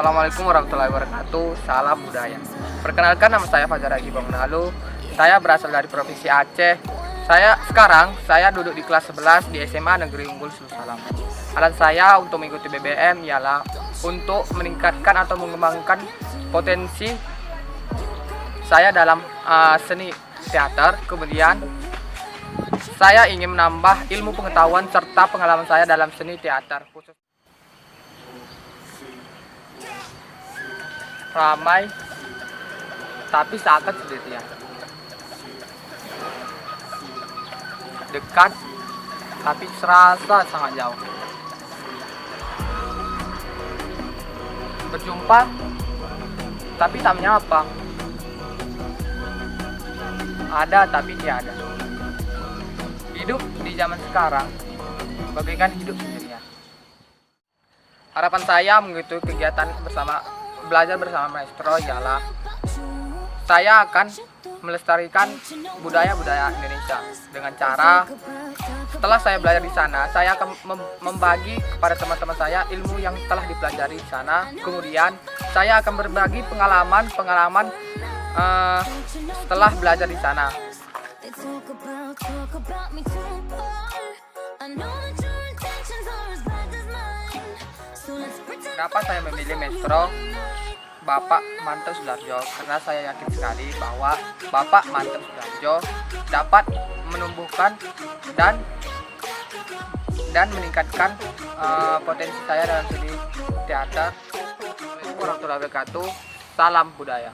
Assalamualaikum warahmatullahi wabarakatuh. Salam budaya. Perkenalkan, nama saya Fajar Haji Bangunalu. Saya berasal dari Provinsi Aceh. Saya duduk di kelas 11 di SMA Negeri Unggul Sulusalam. Alasan saya untuk mengikuti BBM ialah untuk meningkatkan atau mengembangkan potensi saya dalam seni teater. Kemudian saya ingin menambah ilmu pengetahuan serta pengalaman saya dalam seni teater, khusus ramai tapi sangat sendirian, dekat tapi serasa sangat jauh, berjumpa tapi tak menyapa, ada tapi tiada. Hidup di zaman sekarang bagaikan hidup sendirian. Harapan saya mengikuti kegiatan belajar bersama maestro ialah saya akan melestarikan budaya-budaya Indonesia dengan cara, setelah saya belajar di sana, saya akan membagi kepada teman-teman saya ilmu yang telah dipelajari di sana. Kemudian saya akan berbagi pengalaman setelah belajar di sana. Kenapa saya memilih maestro Bapak Manto Sudarjo? Karena saya yakin sekali bahwa Bapak Manto Sudarjo dapat menumbuhkan dan meningkatkan potensi saya dalam seni teater. Warahmatullahi wabarakatuh. Salam budaya.